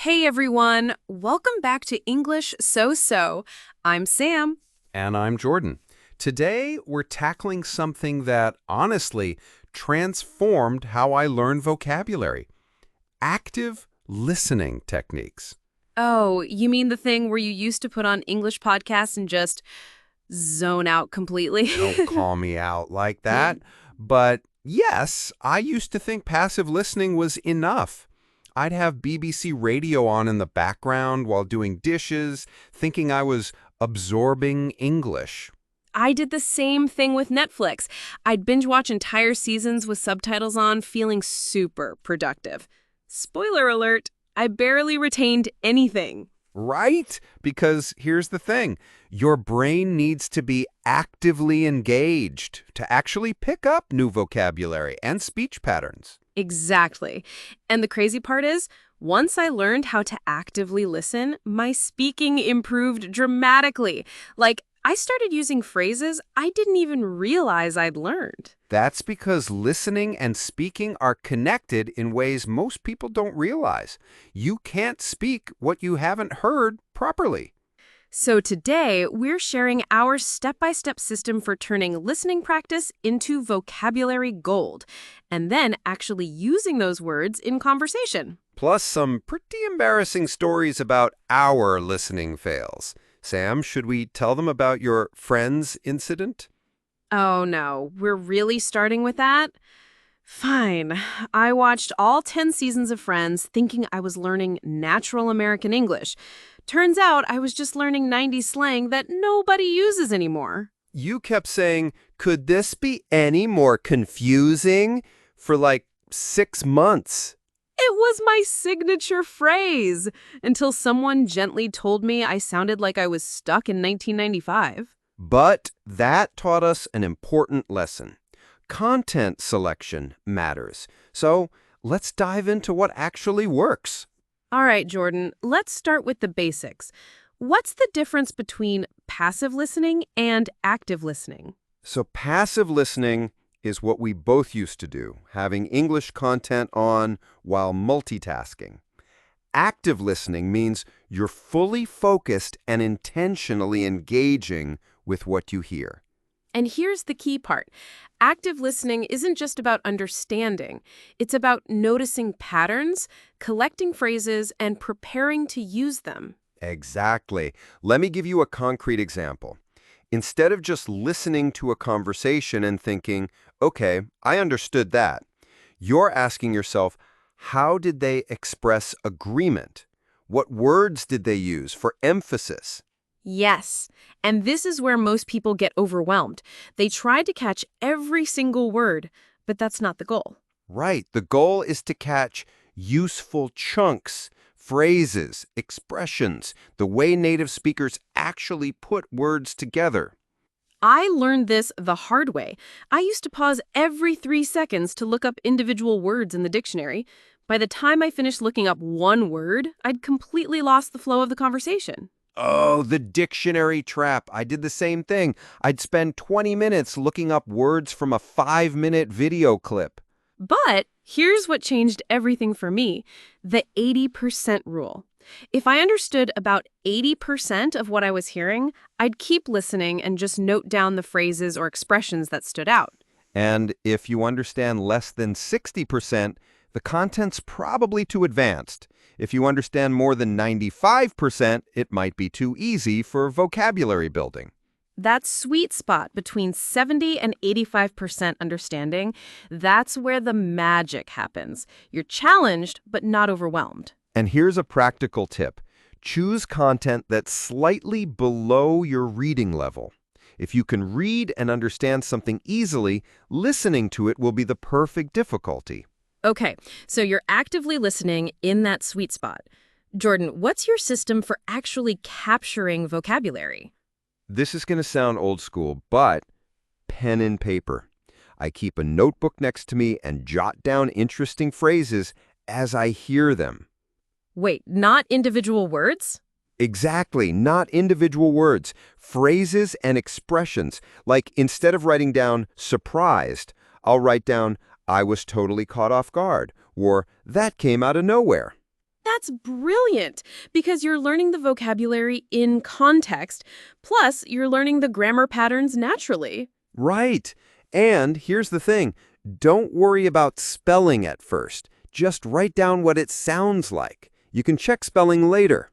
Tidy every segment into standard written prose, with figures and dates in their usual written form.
Hey everyone, welcome back to English So-So. I'm Sam. And I'm Jordan. Today, we're tackling something that, honestly, transformed how I learn vocabulary. Active listening techniques. Oh, you mean the thing where you used to put on English podcasts and just zone out completely? Don't call me out like that. But yes, I used to think passive listening was enough. I'd have BBC radio on in the background while doing dishes, thinking I was absorbing English. I did the same thing with Netflix. I'd binge watch entire seasons with subtitles on, feeling super productive. Spoiler alert, I barely retained anything. Right? Because here's the thing. Your brain needs to be actively engaged to actually pick up new vocabulary and speech patterns. Exactly. And the crazy part is, once I learned how to actively listen, my speaking improved dramatically. Like, I started using phrases I didn't even realize I'd learned. That's because listening and speaking are connected in ways most people don't realize. You can't speak what you haven't heard properly. So today, we're sharing our step-by-step system for turning listening practice into vocabulary gold, and then actually using those words in conversation. Plus some pretty embarrassing stories about our listening fails. Sam, should we tell them about your friend's incident? Oh no, we're really starting with that? Fine. I watched all 10 seasons of Friends thinking I was learning natural American English. Turns out I was just learning 90s slang that nobody uses anymore. You kept saying, could this be any more confusing? For like 6 months. It was my signature phrase until someone gently told me I sounded like I was stuck in 1995. But that taught us an important lesson. Content selection matters. So let's dive into what actually works. All right, Jordan, let's start with the basics. What's the difference between passive listening and active listening? So passive listening is what we both used to do, having English content on while multitasking. Active listening means you're fully focused and intentionally engaging with what you hear. And here's the key part. Active listening isn't just about understanding. It's about noticing patterns, collecting phrases, and preparing to use them. Exactly. Let me give you a concrete example. Instead of just listening to a conversation and thinking, okay, I understood that, you're asking yourself, how did they express agreement? What words did they use for emphasis? Yes, and this is where most people get overwhelmed. They try to catch every single word, but that's not the goal. Right. The goal is to catch useful chunks, phrases, expressions, the way native speakers actually put words together. I learned this the hard way. I used to pause every 3 seconds to look up individual words in the dictionary. By the time I finished looking up one word, I'd completely lost the flow of the conversation. Oh, the dictionary trap. I did the same thing. I'd spend 20 minutes looking up words from a 5-minute video clip. But here's what changed everything for me, the 80% rule. If I understood about 80% of what I was hearing, I'd keep listening and just note down the phrases or expressions that stood out. And if you understand less than 60%, the content's probably too advanced. If you understand more than 95%, it might be too easy for vocabulary building. That sweet spot between 70 and 85% understanding, that's where the magic happens. You're challenged, but not overwhelmed. And here's a practical tip. Choose content that's slightly below your reading level. If you can read and understand something easily, listening to it will be the perfect difficulty. Okay, so you're actively listening in that sweet spot. Jordan, what's your system for actually capturing vocabulary? This is going to sound old school, but pen and paper. I keep a notebook next to me and jot down interesting phrases as I hear them. Wait, not individual words? Exactly, not individual words, phrases and expressions. Like instead of writing down surprised, I'll write down I was totally caught off guard, or that came out of nowhere. That's brilliant, because you're learning the vocabulary in context, plus you're learning the grammar patterns naturally. Right. And here's the thing. Don't worry about spelling at first. Just write down what it sounds like. You can check spelling later.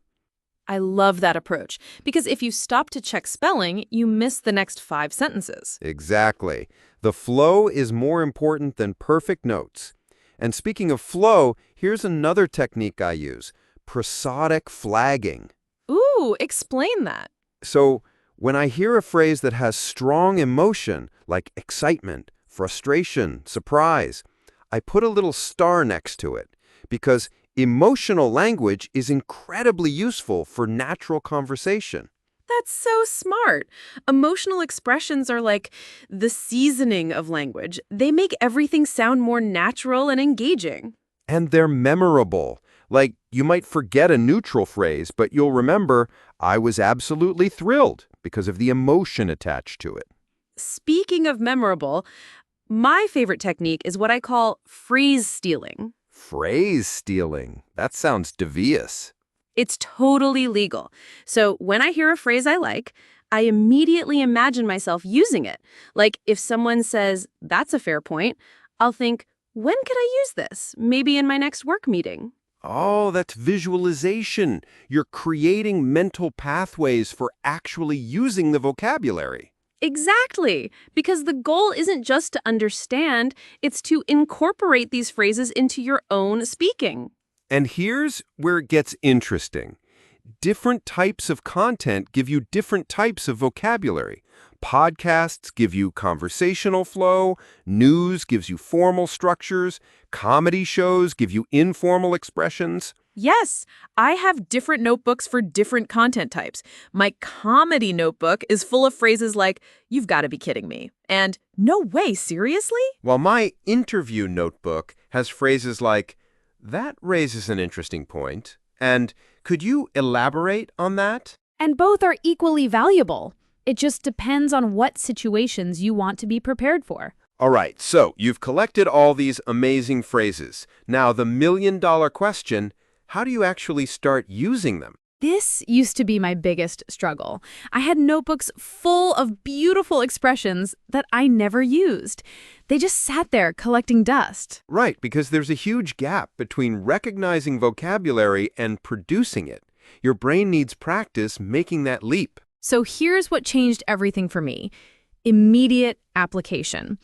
I love that approach, because if you stop to check spelling, you miss the next 5 sentences. Exactly. The flow is more important than perfect notes. And speaking of flow, here's another technique I use, prosodic flagging. Ooh, explain that. So when I hear a phrase that has strong emotion, like excitement, frustration, surprise, I put a little star next to it because emotional language is incredibly useful for natural conversation. That's so smart. Emotional expressions are like the seasoning of language. They make everything sound more natural and engaging. And they're memorable. Like, you might forget a neutral phrase, but you'll remember, I was absolutely thrilled because of the emotion attached to it. Speaking of memorable, my favorite technique is what I call phrase stealing. Phrase stealing. That sounds devious. It's totally legal. So when I hear a phrase I like, I immediately imagine myself using it. Like if someone says, "That's a fair point," I'll think, when could I use this? Maybe in my next work meeting. Oh, that's visualization. You're creating mental pathways for actually using the vocabulary. Exactly, because the goal isn't just to understand, it's to incorporate these phrases into your own speaking. And here's where it gets interesting. Different types of content give you different types of vocabulary. Podcasts give you conversational flow, news gives you formal structures, comedy shows give you informal expressions. Yes, I have different notebooks for different content types. My comedy notebook is full of phrases like, "You've got to be kidding me," and "No way, seriously?" While my interview notebook has phrases like, that raises an interesting point, and could you elaborate on that? And both are equally valuable. It just depends on what situations you want to be prepared for. All right, so you've collected all these amazing phrases. Now the million-dollar question, how do you actually start using them? This used to be my biggest struggle. I had notebooks full of beautiful expressions that I never used. They just sat there collecting dust. Right, because there's a huge gap between recognizing vocabulary and producing it. Your brain needs practice making that leap. So here's what changed everything for me. Immediate application.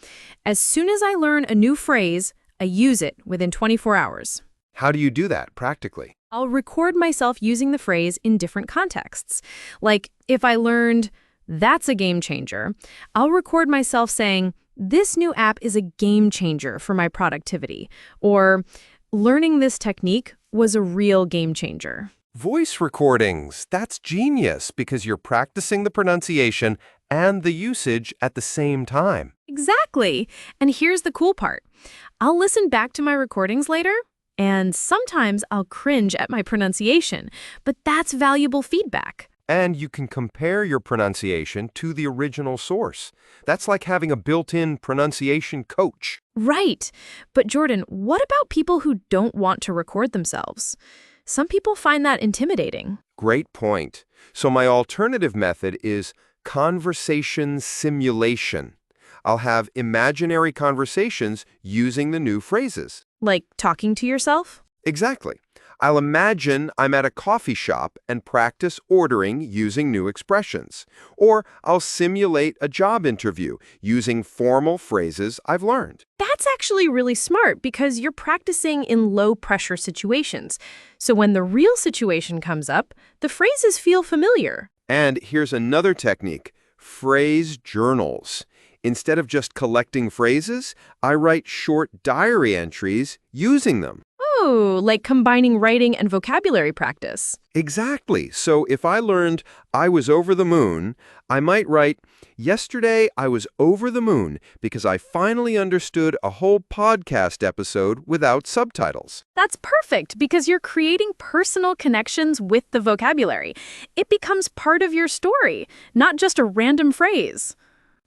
As soon as I learn a new phrase, I use it within 24 hours. How do you do that practically? I'll record myself using the phrase in different contexts. Like, if I learned, "That's a game changer," I'll record myself saying, "This new app is a game changer for my productivity," or "Learning this technique was a real game changer." Voice recordings. That's genius because you're practicing the pronunciation and the usage at the same time. Exactly. And here's the cool part. I'll listen back to my recordings later, and sometimes I'll cringe at my pronunciation, but that's valuable feedback. And you can compare your pronunciation to the original source. That's like having a built-in pronunciation coach. Right. But Jordan, what about people who don't want to record themselves? Some people find that intimidating. Great point. So my alternative method is conversation simulation. I'll have imaginary conversations using the new phrases. Like talking to yourself? Exactly. I'll imagine I'm at a coffee shop and practice ordering using new expressions. Or I'll simulate a job interview using formal phrases I've learned. That's actually really smart because you're practicing in low-pressure situations. So when the real situation comes up, the phrases feel familiar. And here's another technique, phrase journals. Instead of just collecting phrases, I write short diary entries using them. Oh, like combining writing and vocabulary practice. Exactly. So if I learned I was over the moon, I might write, "Yesterday I was over the moon because I finally understood a whole podcast episode without subtitles." That's perfect because you're creating personal connections with the vocabulary. It becomes part of your story, not just a random phrase.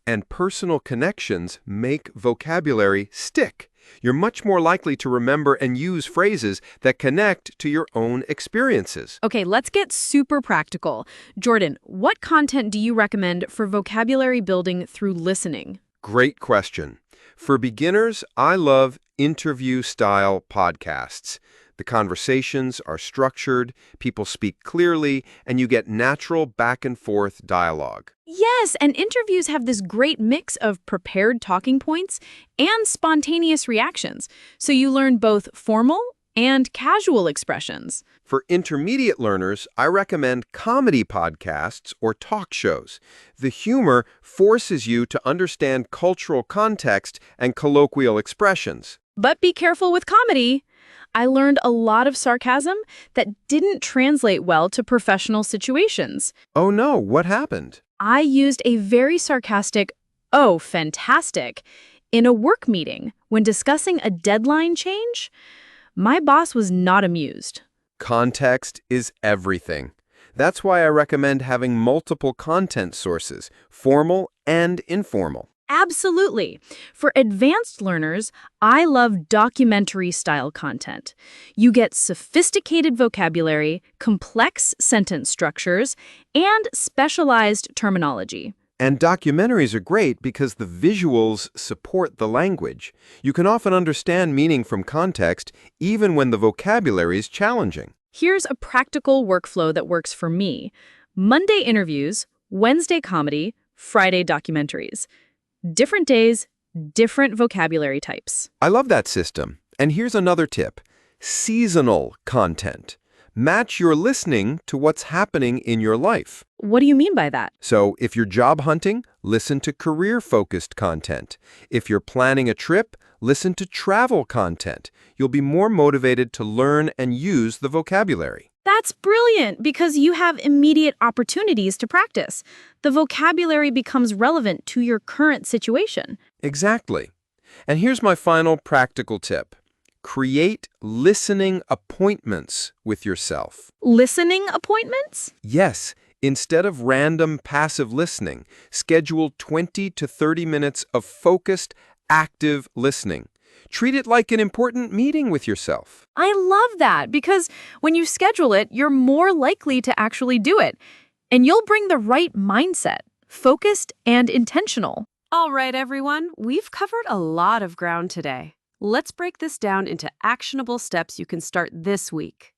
And personal connections make vocabulary stick. You're much more likely to remember and use phrases that connect to your own experiences. Okay, let's get super practical. Jordan, what content do you recommend for vocabulary building through listening? Great question. For beginners, I love interview-style podcasts. The conversations are structured, people speak clearly, and you get natural back-and-forth dialogue. Yes, and interviews have this great mix of prepared talking points and spontaneous reactions, so you learn both formal and casual expressions. For intermediate learners, I recommend comedy podcasts or talk shows. The humor forces you to understand cultural context and colloquial expressions. But be careful with comedy. I learned a lot of sarcasm that didn't translate well to professional situations. Oh no, what happened? I used a very sarcastic, "Oh, fantastic," in a work meeting when discussing a deadline change. My boss was not amused. Context is everything. That's why I recommend having multiple content sources, formal and informal. Absolutely. For advanced learners, I love documentary-style content. You get sophisticated vocabulary, complex sentence structures, and specialized terminology. And documentaries are great because the visuals support the language. You can often understand meaning from context, even when the vocabulary is challenging. Here's a practical workflow that works for me. Monday interviews, Wednesday comedy, Friday documentaries. Different days, different vocabulary types. I love that system. And here's another tip. Seasonal content. Match your listening to what's happening in your life. What do you mean by that? So, if you're job hunting, listen to career-focused content. If you're planning a trip, listen to travel content. You'll be more motivated to learn and use the vocabulary. That's brilliant because you have immediate opportunities to practice. The vocabulary becomes relevant to your current situation. Exactly. And here's my final practical tip. Create listening appointments with yourself. Listening appointments? Yes, instead of random passive listening, schedule 20 to 30 minutes of focused, active listening. Treat it like an important meeting with yourself. I love that because when you schedule it, you're more likely to actually do it. And you'll bring the right mindset, focused and intentional. All right, everyone, we've covered a lot of ground today. Let's break this down into actionable steps you can start this week.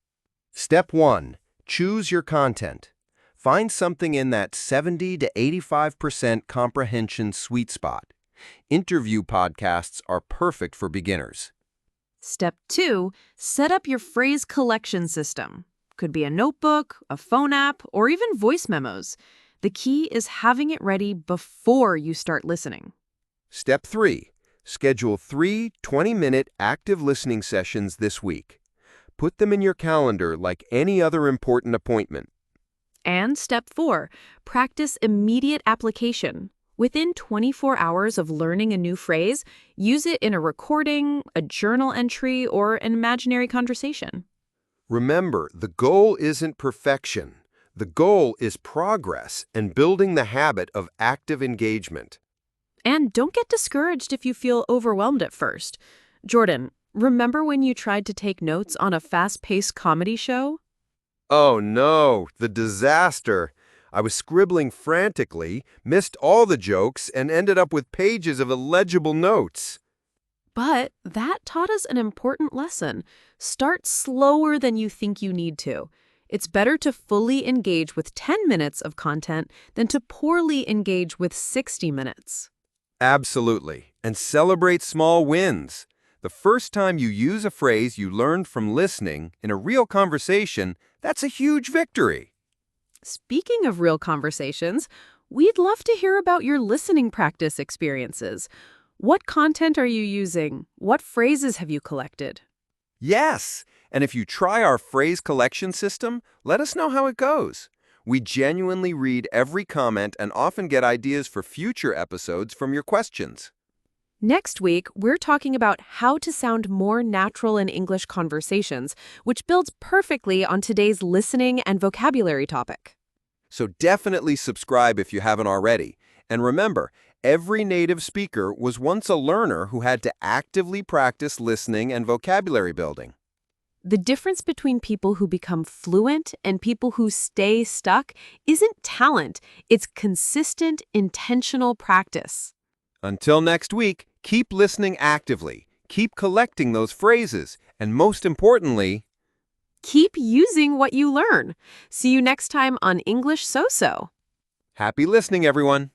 Step 1. Choose your content. Find something in that 70 to 85% comprehension sweet spot. Interview podcasts are perfect for beginners. Step 2. Set up your phrase collection system. Could be a notebook, a phone app, or even voice memos. The key is having it ready before you start listening. Step 3. Schedule 3 20-minute active listening sessions this week. Put them in your calendar like any other important appointment. And step 4. Practice immediate application. Within 24 hours of learning a new phrase, use it in a recording, a journal entry, or an imaginary conversation. Remember, the goal isn't perfection. The goal is progress and building the habit of active engagement. And don't get discouraged if you feel overwhelmed at first. Jordan, remember when you tried to take notes on a fast-paced comedy show? Oh no, the disaster. I was scribbling frantically, missed all the jokes, and ended up with pages of illegible notes. But that taught us an important lesson. Start slower than you think you need to. It's better to fully engage with 10 minutes of content than to poorly engage with 60 minutes. Absolutely. And celebrate small wins. The first time you use a phrase you learned from listening in a real conversation, that's a huge victory. Speaking of real conversations, we'd love to hear about your listening practice experiences. What content are you using? What phrases have you collected? Yes, and if you try our phrase collection system, let us know how it goes. We genuinely read every comment and often get ideas for future episodes from your questions. Next week, we're talking about how to sound more natural in English conversations, which builds perfectly on today's listening and vocabulary topic. So definitely subscribe if you haven't already. And remember, Every native speaker was once a learner who had to actively practice listening and vocabulary building. The difference between people who become fluent and people who stay stuck isn't talent, it's consistent, intentional practice. Until next week, keep listening actively, keep collecting those phrases, and most importantly, Keep using what you learn. See you next time on English So-So. happy listening, everyone!